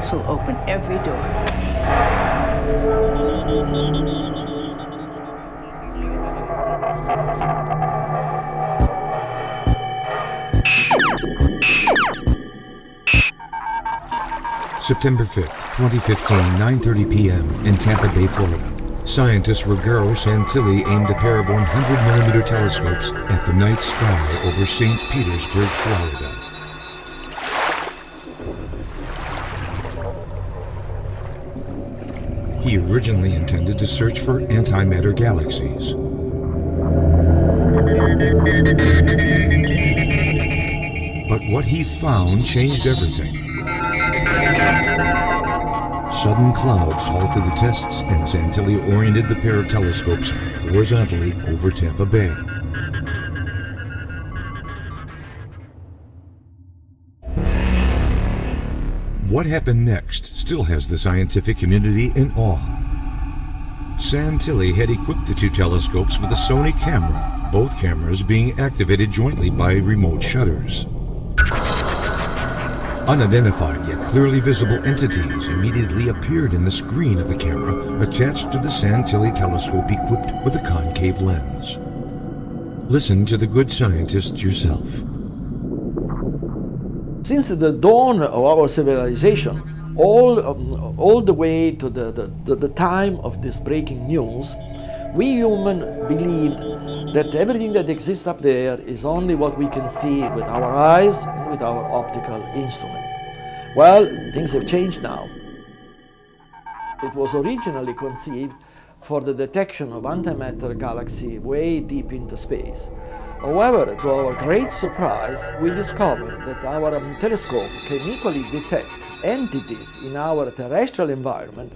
This will open every door. September 5th, 2015, 9:30 p.m. in Tampa Bay, Florida. Scientists Ruggero Santilli aimed a pair of 100mm telescopes at the night sky over St. Petersburg, Florida. He originally intended to search for antimatter galaxies. But what he found changed everything. Sudden clouds halted the tests, and Santilli oriented the pair of telescopes horizontally over Tampa Bay. What happened next still has the scientific community in awe. Santilli had equipped the two telescopes with a Sony camera, both cameras being activated jointly by remote shutters. Unidentified yet clearly visible entities immediately appeared in the screen of the camera attached to the Santilli telescope equipped with a concave lens. Listen to the good scientist yourself. Since the dawn of our civilization, all the way to the time of this breaking news, we humans believed that everything that exists up there is only what we can see with our eyes and with our optical instruments. Well, things have changed now. It was originally conceived for the detection of antimatter galaxies way deep into space. However, to our great surprise, we discovered that our telescope can equally detect entities in our terrestrial environment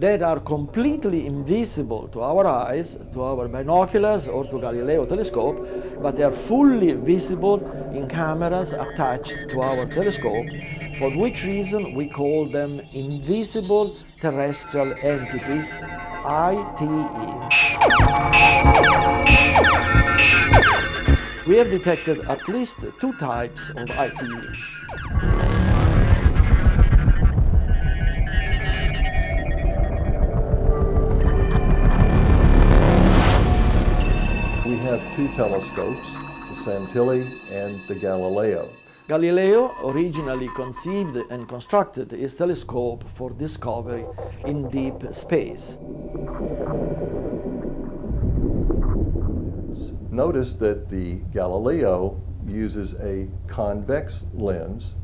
that are completely invisible to our eyes, to our binoculars, or to Galileo telescope, but they are fully visible in cameras attached to our telescope, for which reason we call them invisible terrestrial entities, ITE. We have detected at least two types of ITE. We have two telescopes, the Santilli and the Galileo. Galileo originally conceived and constructed his telescope for discovery in deep space. Notice that the Galileo uses a convex lens.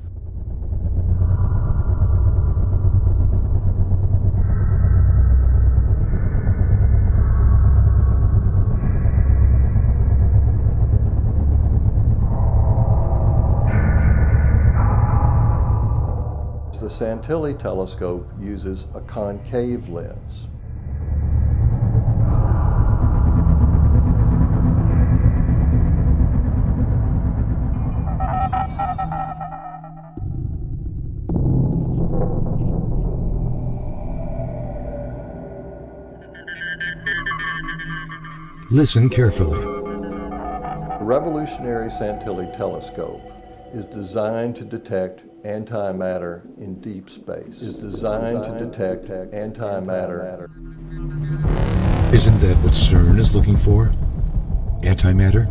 The Santilli telescope uses a concave lens. Listen carefully. The revolutionary Santilli telescope is designed to detect antimatter in deep space. Isn't that what CERN is looking for? Antimatter?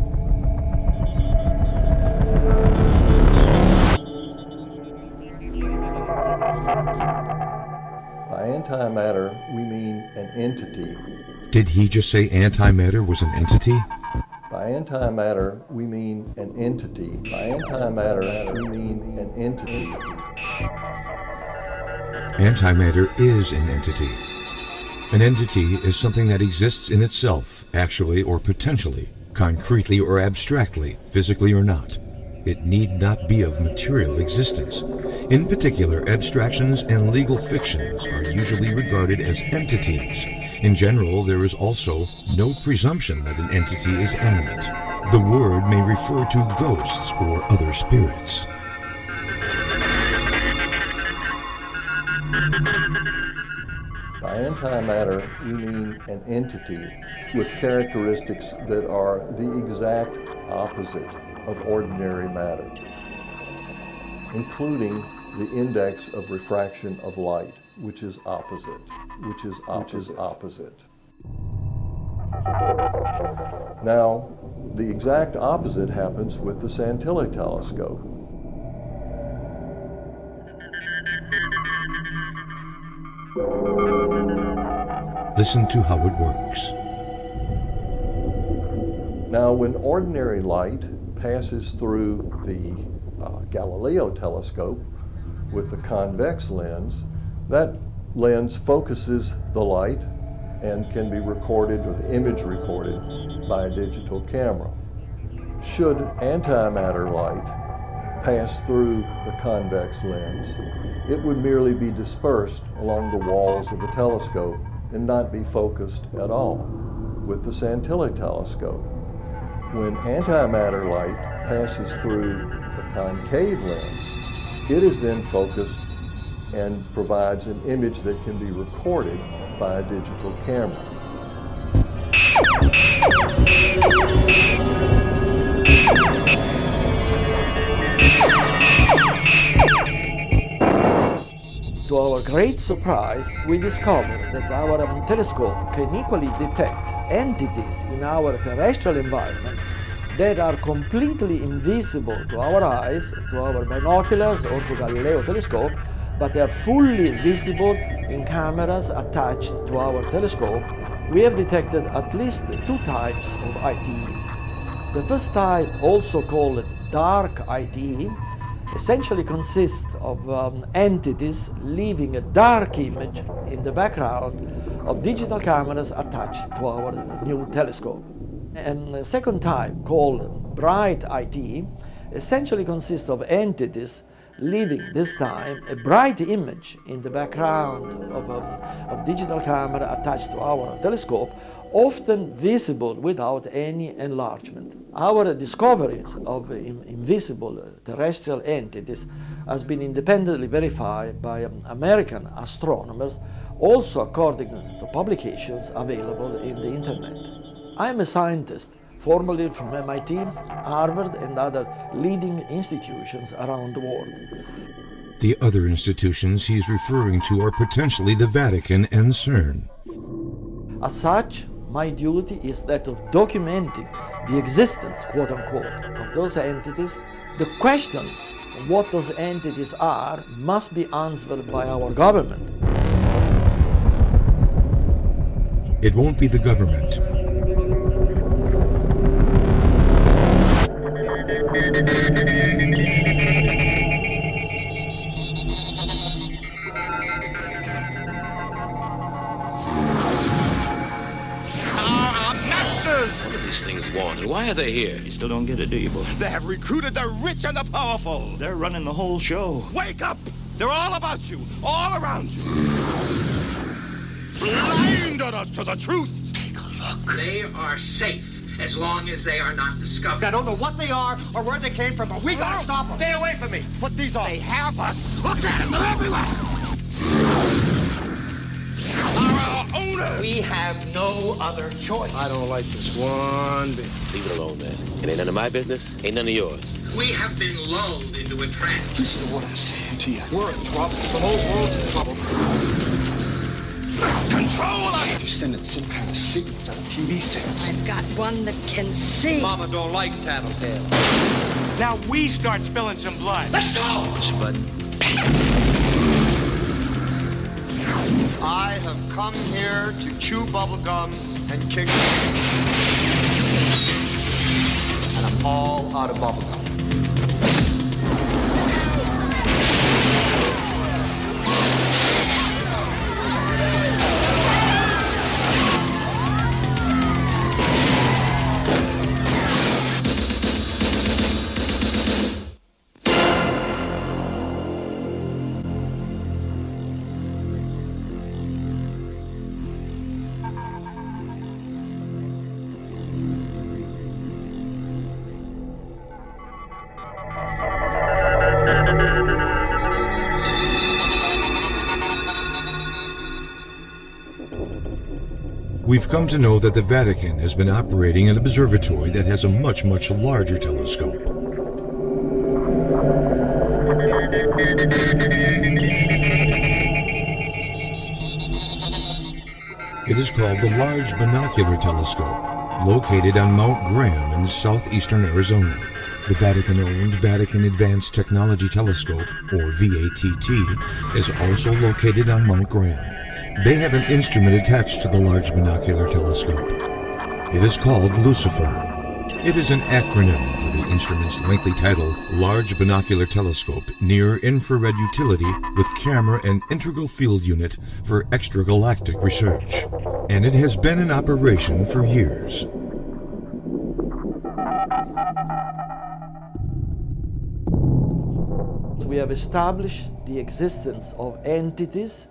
By antimatter, we mean an entity. Did he just say antimatter was an entity? By antimatter, we mean an entity. Antimatter is an entity. An entity is something that exists in itself, actually or potentially, concretely or abstractly, physically or not. It need not be of material existence. In particular, abstractions and legal fictions are usually regarded as entities. In general, there is also no presumption that an entity is animate. The word may refer to ghosts or other spirits. By antimatter, we mean an entity with characteristics that are the exact opposite of ordinary matter, including the index of refraction of light, which is opposite. Now, the exact opposite happens with the Santilli telescope. Listen to how it works. Now, when ordinary light passes through the Galileo telescope with the convex lens, that lens focuses the light and can be recorded, or the image recorded, by a digital camera. Should antimatter light pass through the convex lens, it would merely be dispersed along the walls of the telescope and not be focused at all. With the Santilli telescope, when antimatter light passes through the concave lens, it is then focused and provides an image that can be recorded by a digital camera. To our great surprise, we discovered that our telescope can equally detect entities in our terrestrial environment that are completely invisible to our eyes, to our binoculars or to Galileo telescope, but they are fully visible in cameras attached to our telescope. We have detected at least two types of ITE. The first type, also called dark ITE, essentially consists of entities leaving a dark image in the background of digital cameras attached to our new telescope. And the second type, called bright ITE, essentially consists of entities leaving this time a bright image in the background of digital camera attached to our telescope, often visible without any enlargement. Our discoveries of invisible terrestrial entities has been independently verified by American astronomers, also according to publications available in the internet. I am a scientist, formerly from MIT, Harvard, and other leading institutions around the world. The other institutions he's referring to are potentially the Vatican and CERN. As such, my duty is that of documenting the existence, quote unquote, of those entities. The question of what those entities are must be answered by our government. It won't be the government. What do these things want, and why are they here? You still don't get it, do you, boy? They have recruited the rich and the powerful. They're running the whole show. Wake up! They're all about you, all around you. Blinded us to the truth. Take a look. They are safe as long as they are not discovered. I don't know what they are or where they came from, but we gotta stop them. Stay away from me. Put these on. They have us. Look at them. They're everywhere. Our owner. We have no other choice. I don't like this one bit. Leave it alone, man. It ain't none of my business. Ain't none of yours. We have been lulled into a trance. Listen to what I'm saying to you. We're in trouble. The whole world's in trouble. Control us! You're sending some kind of signals out of TV sets. I've got one that can see. Mama don't like tattletale. Now we start spilling some blood. Let's go! Push a button. I have come here to chew bubblegum and kick. And I'm all out of bubblegum. We've come to know that the Vatican has been operating an observatory that has a much, much larger telescope. It is called the Large Binocular Telescope, located on Mount Graham in southeastern Arizona. The Vatican-owned Vatican Advanced Technology Telescope, or VATT, is also located on Mount Graham. They have an instrument attached to the Large Binocular Telescope. It is called Lucifer. It is an acronym for the instrument's lengthy title, Large Binocular Telescope, Near Infrared Utility with Camera and Integral Field Unit for Extragalactic Research. And it has been in operation for years. We have established the existence of entities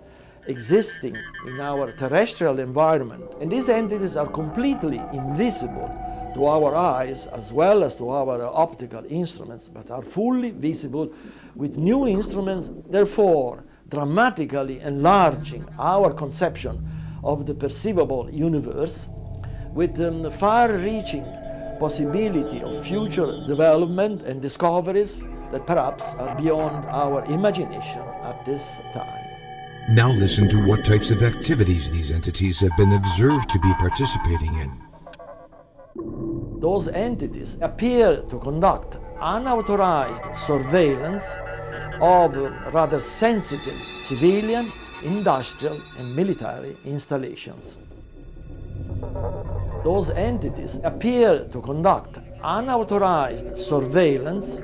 existing in our terrestrial environment, and these entities are completely invisible to our eyes as well as to our optical instruments, but are fully visible with new instruments, therefore dramatically enlarging our conception of the perceivable universe with far-reaching possibility of future development and discoveries that perhaps are beyond our imagination at this time. Now listen to what types of activities these entities have been observed to be participating in. Those entities appear to conduct unauthorized surveillance of rather sensitive civilian, industrial, and military installations. Those entities appear to conduct unauthorized surveillance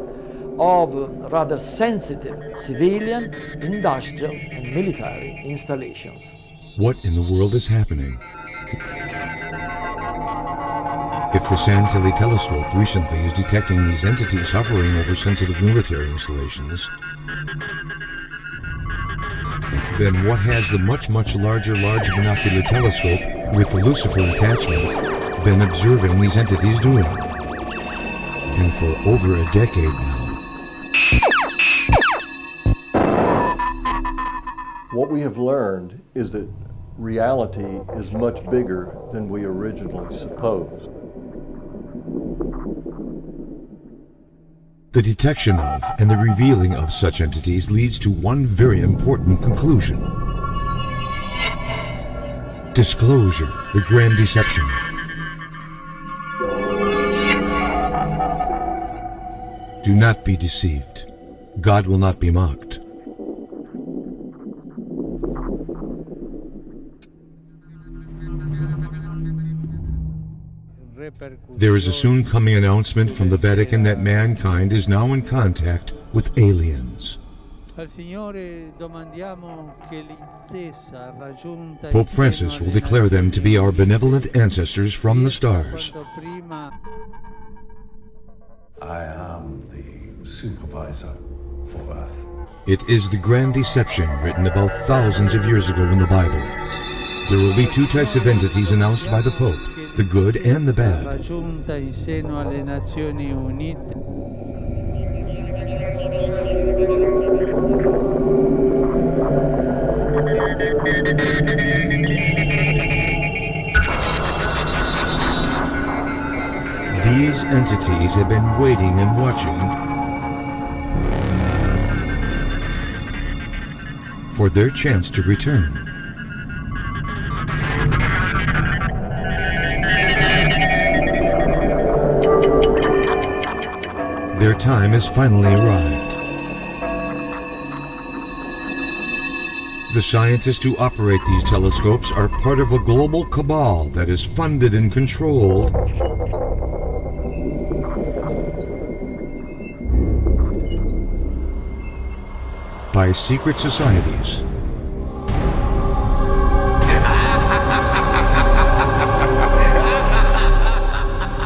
of rather sensitive civilian, industrial, and military installations. What in the world is happening? If the Santilli telescope recently is detecting these entities hovering over sensitive military installations, then what has the much larger Large Binocular Telescope with the Lucifer attachment been observing these entities doing? And for over a decade now. What we have learned is that reality is much bigger than we originally supposed. The detection of and the revealing of such entities leads to one very important conclusion. Disclosure, the grand deception. Do not be deceived. God will not be mocked. There is a soon coming announcement from the Vatican that mankind is now in contact with aliens. Pope Francis will declare them to be our benevolent ancestors from the stars. I am the supervisor for Earth. It is the grand deception written about thousands of years ago in the Bible. There will be two types of entities announced by the Pope, the good and the bad. These entities have been waiting and watching for their chance to return. Their time has finally arrived. The scientists who operate these telescopes are part of a global cabal that is funded and controlled by secret societies.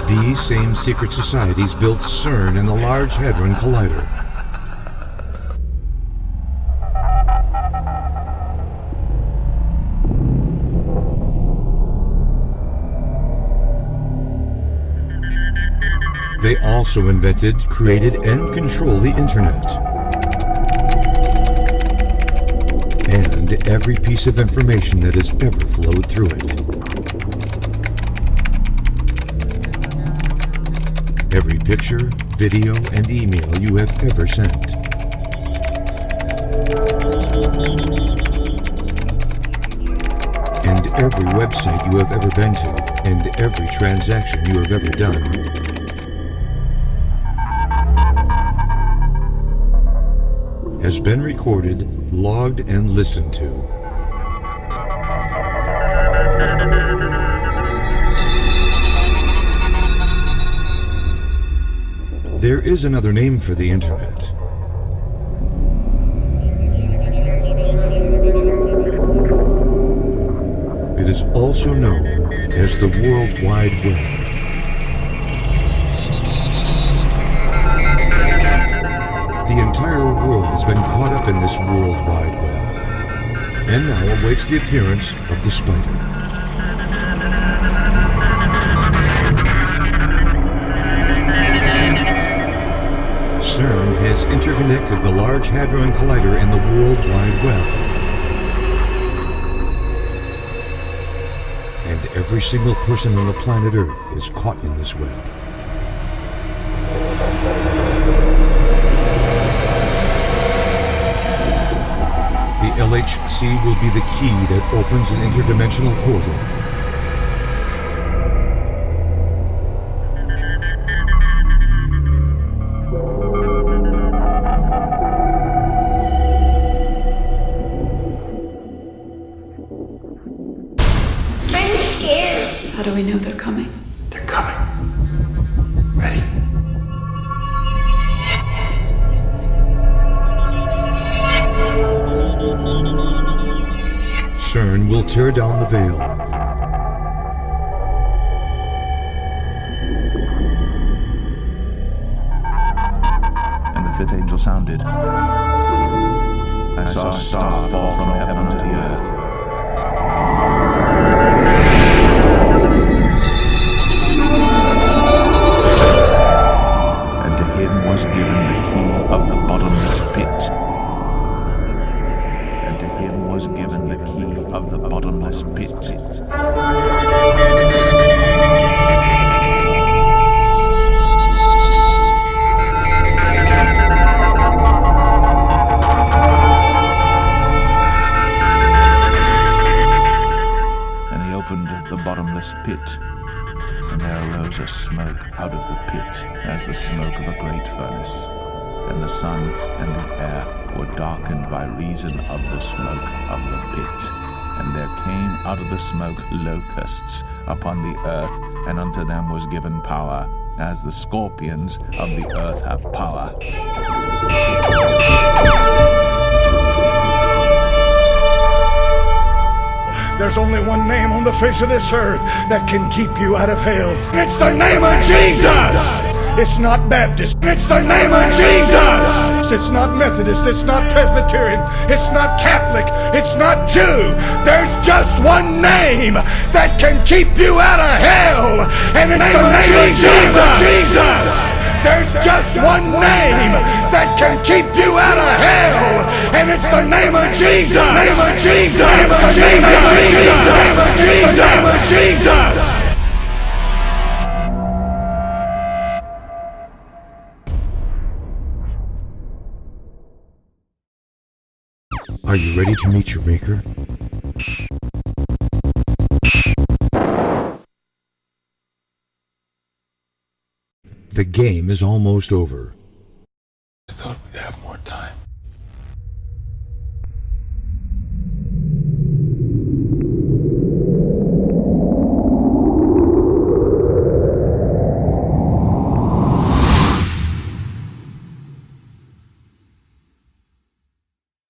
These same secret societies built CERN and the Large Hadron Collider. They also invented, created, and control the Internet. And every piece of information that has ever flowed through it. Every picture, video, and email you have ever sent. And every website you have ever been to, and every transaction you have ever done, has been recorded, logged, and listened to. There is another name for the Internet. It is also known as the World Wide Web. The entire world has been caught up in this World Wide Web, and now awaits the appearance of the spider. CERN has interconnected the Large Hadron Collider and the World Wide Web. And every single person on the planet Earth is caught in this web. The LHC will be the key that opens an interdimensional portal. How do we know they're coming? They're coming. Ready? CERN will tear down the veil. And the fifth angel sounded. I saw a star fall from heaven to the earth. And to him was given the key of the bottomless pit. And to him was given the key of the bottomless pit. And he opened the bottomless pit, and there arose a smoke out of the pit as the smoke of a great furnace. And the sun and the air were darkened by reason of the smoke of the pit. And there came out of the smoke locusts upon the earth, and unto them was given power, as the scorpions of the earth have power. There's only one name on the face of this earth that can keep you out of hell. It's the name of Jesus! It's not Baptist. It's the name of Jesus! It's not Methodist. It's not Presbyterian. It's not Catholic. It's not Jew. There's just one name that can keep you out of hell, and it's the name of Jesus! There's just one name that can keep you out of hell, and it's the name of Jesus! Name of Jesus! Name of Jesus! Name of Jesus! Name of Jesus! Are you ready to meet your Maker? The game is almost over.